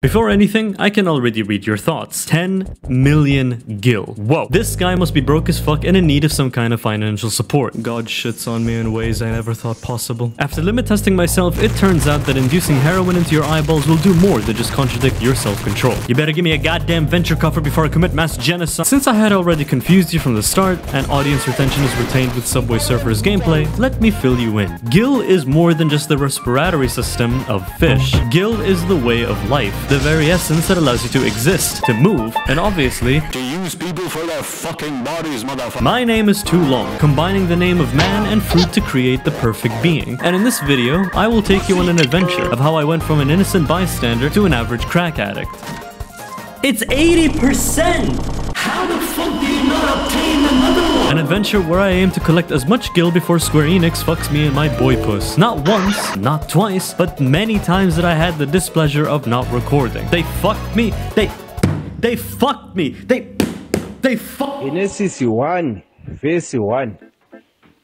Before anything, I can already read your thoughts. 10 million Gil. Whoa, this guy must be broke as fuck and in need of some kind of financial support. God shits on me in ways I never thought possible. After limit testing myself, it turns out that inducing heroin into your eyeballs will do more than just contradict your self-control. You better give me a goddamn venture cover before I commit mass genocide. Since I had already confused you from the start, and audience retention is retained with Subway Surfers gameplay, let me fill you in. Gil is more than just the respiratory system of fish. Gil is the way of life. The very essence that allows you to exist, to move, and obviously to use people for their fucking bodies, motherfucker. My name is too long, combining the name of man and fruit to create the perfect being. And in this video, I will take you on an adventure of how I went from an innocent bystander to an average crack addict. It's 80%! How the fuck do you not obtain another one? An adventure where I aim to collect as much Gil before Square Enix fucks me and my boy puss. Not once, not twice, but many times that I had the displeasure of not recording. They fucked me. They fucked me. They fucked. Genesis 1, verse 1.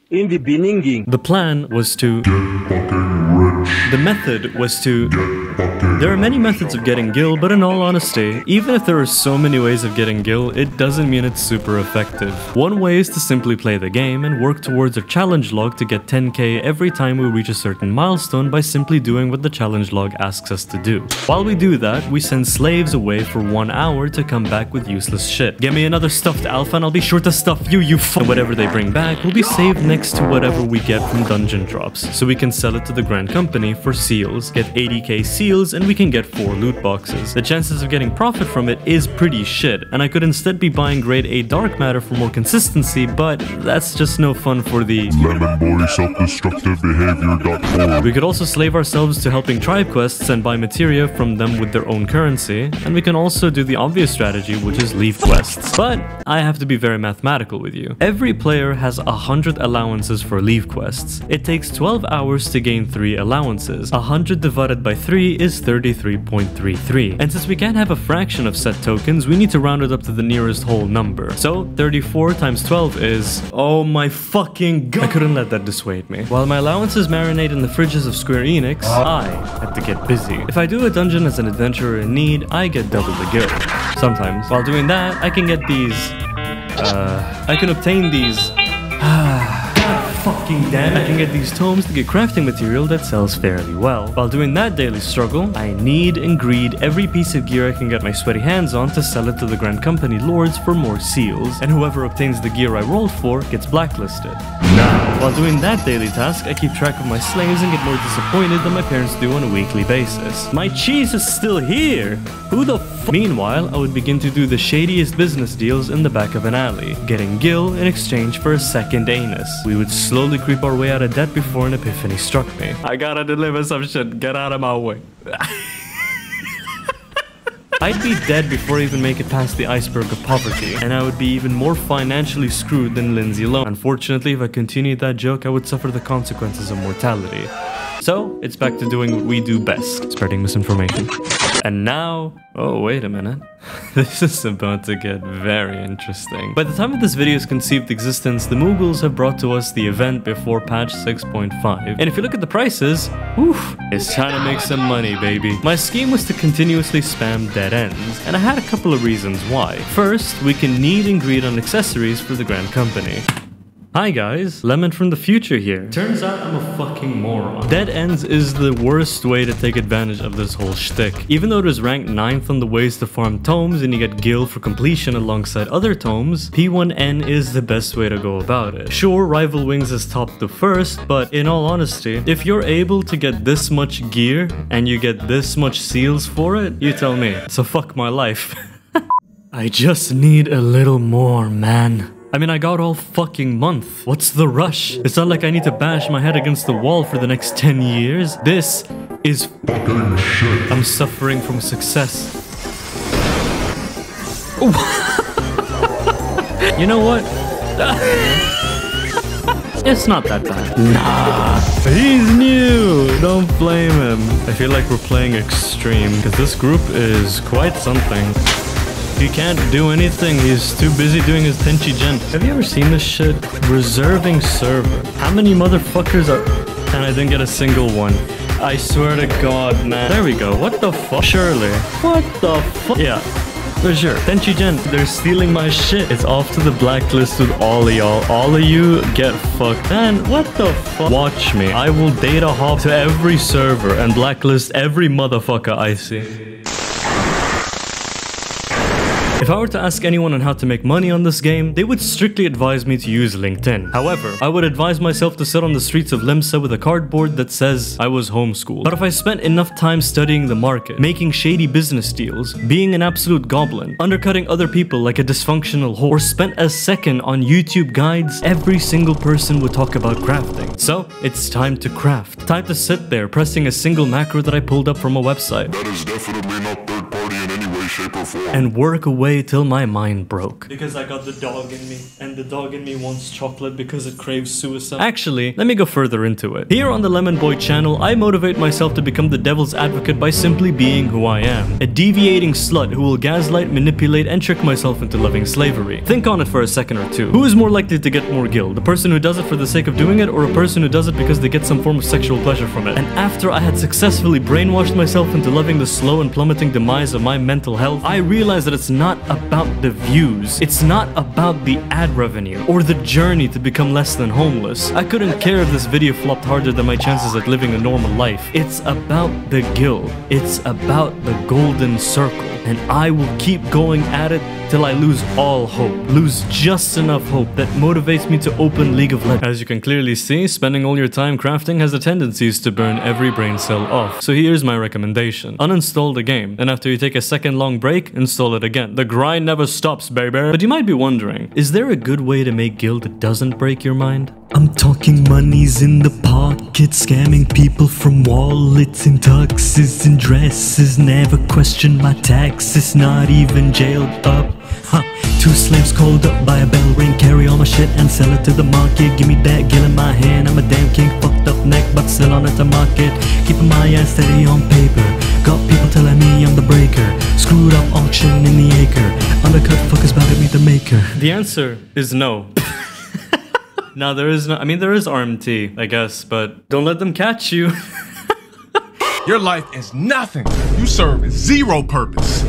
In the beginning. The plan was to get fucking rich. The method was to get fucking. There are many methods of getting Gil, but in all honesty, even if there are so many ways of getting Gil, it doesn't mean it's super effective. One way is to simply play the game and work towards a challenge log to get 10k every time we reach a certain milestone by simply doing what the challenge log asks us to do. While we do that, we send slaves away for 1 hour to come back with useless shit. Get me another stuffed alpha and I'll be sure to stuff you and whatever they bring back will be saved next to whatever we get from dungeon drops, so we can sell it to the Grand Company for seals, get 80k seals, and we can get 4 loot boxes. The chances of getting profit from it is pretty shit, and I could instead be buying grade A dark matter for more consistency, but that's just no fun for the Lemon Boy self-destructive behavior.org. We could also slave ourselves to helping tribe quests and buy materia from them with their own currency, and we can also do the obvious strategy, which is leave quests. But I have to be very mathematical with you. Every player has 100 allowances for leave quests. It takes 12 hours to gain 3 allowances. 100 divided by 3 is 33.33. And since we can't have a fraction of set tokens, we need to round it up to the nearest whole number. So 34 times 12 is... oh my fucking god! I couldn't let that dissuade me. While my allowances marinate in the fridges of Square Enix, I have to get busy. If I do a dungeon as an adventurer in need, I get double the Gil. Sometimes. While doing that, I can get these... I can obtain these... fucking damn it. I can get these tomes to get crafting material that sells fairly well. While doing that daily struggle, I need and greed every piece of gear I can get my sweaty hands on to sell it to the Grand Company lords for more seals, and whoever obtains the gear I rolled for gets blacklisted. Now, while doing that daily task, I keep track of my slaves and get more disappointed than my parents do on a weekly basis. My cheese is still here! Who the f— Meanwhile, I would begin to do the shadiest business deals in the back of an alley, getting Gil in exchange for a second anus. We would slowly creep our way out of debt before an epiphany struck me. I gotta deliver some shit, get out of my way. I'd be dead before I even make it past the iceberg of poverty, and I would be even more financially screwed than Lindsay Lohan. Unfortunately, if I continued that joke, I would suffer the consequences of mortality. So, it's back to doing what we do best, spreading misinformation. And now... oh, wait a minute. This is about to get very interesting. By the time of this video's conceived existence, the Mughals have brought to us the event before patch 6.5. And if you look at the prices, oof, it's time to make some money, baby. My scheme was to continuously spam dead ends, and I had a couple of reasons why. First, we can need and greed on accessories for the Grand Company. Hi guys, Lemon from the future here. Turns out I'm a fucking moron. Dead ends is the worst way to take advantage of this whole shtick. Even though it is ranked 9th on the ways to farm tomes and you get Gil for completion alongside other tomes, P1N is the best way to go about it. Sure, Rival Wings is top to first, but in all honesty, if you're able to get this much gear and you get this much seals for it, you tell me. So fuck my life. I just need a little more, man. I mean, I got all fucking month. What's the rush? It's not like I need to bash my head against the wall for the next 10 years. This is Fucking shit. I'm suffering from success. You know what? It's not that bad. Nah. He's new. Don't blame him. I feel like we're playing extreme because this group is quite something. He can't do anything, he's too busy doing his Tenchi Gen. Have you ever seen this shit? Reserving server. How many motherfuckers are... and I didn't get a single one. I swear to God, man. There we go. What the fuck? Surely. What the fuck? Yeah. For sure. Tenchi Gen, they're stealing my shit. It's off to the blacklist with all of y'all. All of you get fucked. Man, what the fuck? Watch me. I will data hop to every server and blacklist every motherfucker I see. If I were to ask anyone on how to make money on this game, they would strictly advise me to use LinkedIn. However, I would advise myself to sit on the streets of Limsa with a cardboard that says I was homeschooled. But if I spent enough time studying the market, making shady business deals, being an absolute goblin, undercutting other people like a dysfunctional whore, or spent a second on YouTube guides, every single person would talk about crafting. So, it's time to craft. Time to sit there pressing a single macro that I pulled up from a website. That is definitely not third party in any way, shape, or form. And work away till my mind broke. Because I got the dog in me, and the dog in me wants chocolate because it craves suicide. Actually, let me go further into it. Here on the Lemon Boy channel, I motivate myself to become the devil's advocate by simply being who I am. A deviating slut who will gaslight, manipulate, and trick myself into loving slavery. Think on it for a second or two. Who is more likely to get more gil? The person who does it for the sake of doing it, or a person who does it because they get some form of sexual pleasure from it? And after I had successfully brainwashed myself into loving the slow and plummeting demise of my mental health, I realized that it's not about the views. It's not about the ad revenue or the journey to become less than homeless. I couldn't care if this video flopped harder than my chances at living a normal life. It's about the gil. It's about the golden circle. And I will keep going at it till I lose all hope. Lose just enough hope that motivates me to open League of Legends. As you can clearly see, spending all your time crafting has the tendencies to burn every brain cell off. So here's my recommendation. Uninstall the game, and after you take a second long break, install it again. The grind never stops, baby. But you might be wondering, is there a good way to make gil that doesn't break your mind? I'm talking monies in the pocket, scamming people from wallets and tuxes and dresses. Never question my taxes, not even jailed up. Huh. 2 slaves called up by a bell ring, carry all my shit and sell it to the market. Give me that gil in my hand, I'm a damn king, fucked up neck, but still on it to market. Keeping my ass steady on paper, got people telling me I'm the breaker. Screwed up auction in the acre, undercut fuckers about to meet the maker. The answer is no. No, there is no, I mean there is RMT, I guess, but don't let them catch you. Your life is nothing. You serve zero purpose.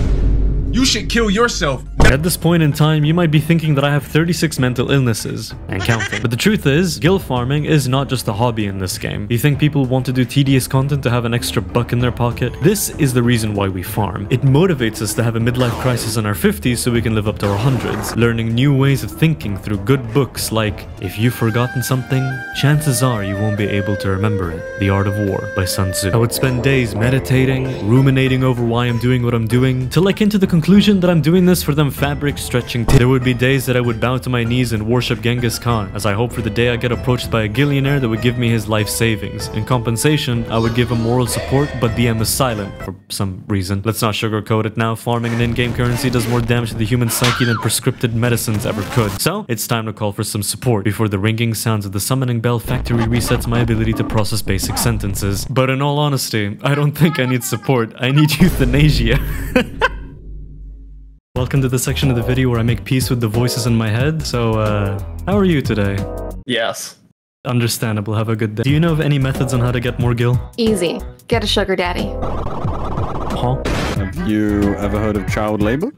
You should kill yourself. At this point in time, you might be thinking that I have 36 mental illnesses, and counting. But the truth is, gil farming is not just a hobby in this game. You think people want to do tedious content to have an extra buck in their pocket? This is the reason why we farm. It motivates us to have a midlife crisis in our 50s so we can live up to our 100s, learning new ways of thinking through good books like, if you've forgotten something, chances are you won't be able to remember it. The Art of War by Sun Tzu. I would spend days meditating, ruminating over why I'm doing what I'm doing, till I came to the conclusion that I'm doing this for them fabric stretching. There would be days that I would bow to my knees and worship Genghis Khan, as I hope for the day I get approached by a gillionaire that would give me his life savings. In compensation, I would give him moral support, but DM is silent for some reason. Let's not sugarcoat it now. Farming an in-game currency does more damage to the human psyche than prescripted medicines ever could. So, it's time to call for some support before the ringing sounds of the summoning bell factory resets my ability to process basic sentences. But in all honesty, I don't think I need support. I need euthanasia. Welcome to the section of the video where I make peace with the voices in my head. So, how are you today? Yes. Understandable, have a good day. Do you know of any methods on how to get more gil? Easy. Get a sugar daddy. Huh? Have you ever heard of child labor?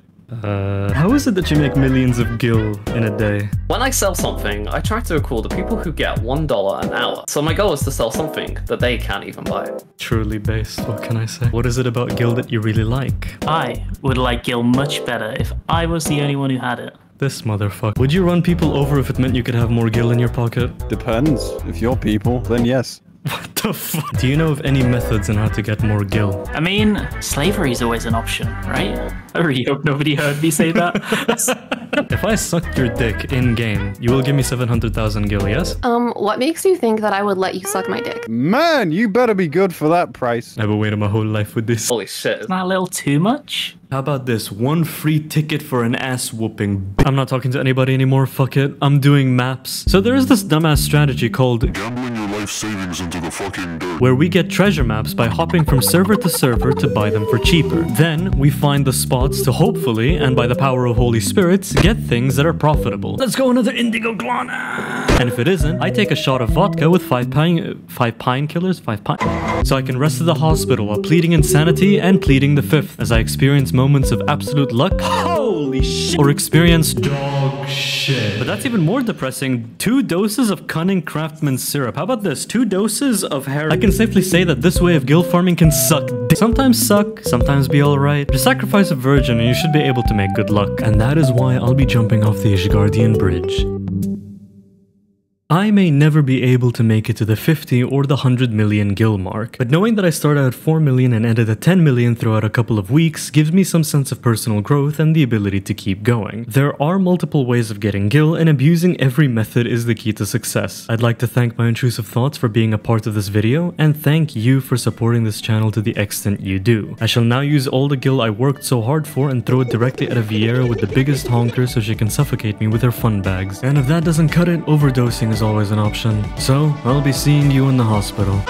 How is it that you make millions of gil in a day? When I sell something, I try to recall the people who get $1 an hour. So my goal is to sell something that they can't even buy. Truly based, what can I say? What is it about gil that you really like? I would like gil much better if I was the only one who had it. This motherfucker. Would you run people over if it meant you could have more gil in your pocket? Depends. If you're people, then yes. What the fuck? Do you know of any methods on how to get more gil? I mean, slavery is always an option, right? I really hope nobody heard me say that. If I sucked your dick in-game, you will give me 700,000 gil, yes? What makes you think that I would let you suck my dick? Man, you better be good for that price. I've been waiting my whole life with this. Holy shit. Isn't that a little too much? How about this? 1 free ticket for an ass whooping. I'm not talking to anybody anymore, fuck it. I'm doing maps. So there is this dumbass strategy called Gambling your life savings into the fucking dirt. where we get treasure maps by hopping from server to server to buy them for cheaper. Then we find the spots to hopefully, and by the power of Holy Spirits, get things that are profitable. Let's go another indigo guana! And if it isn't, I take a shot of vodka with 5 painkillers? So I can rest at the hospital while pleading insanity and pleading the 5th as I experience moments of absolute luck. Holy shit! Or experience dog shit. But that's even more depressing. 2 doses of cunning craftsman syrup. How about this? 2 doses of heroin. I can safely say that this way of guild farming can suck dick. Sometimes suck, sometimes be alright. Just sacrifice a virgin and you should be able to make good luck. And that is why I'll be jumping off the Ishgardian bridge. I may never be able to make it to the 50 or the 100 million gil mark, but knowing that I started at 4 million and ended at 10 million throughout a couple of weeks gives me some sense of personal growth and the ability to keep going. There are multiple ways of getting gil, and abusing every method is the key to success. I'd like to thank my intrusive thoughts for being a part of this video, and thank you for supporting this channel to the extent you do. I shall now use all the gil I worked so hard for and throw it directly at a Vieira with the biggest honker so she can suffocate me with her fun bags. And if that doesn't cut it, overdosing is always an option. So, I'll be seeing you in the hospital.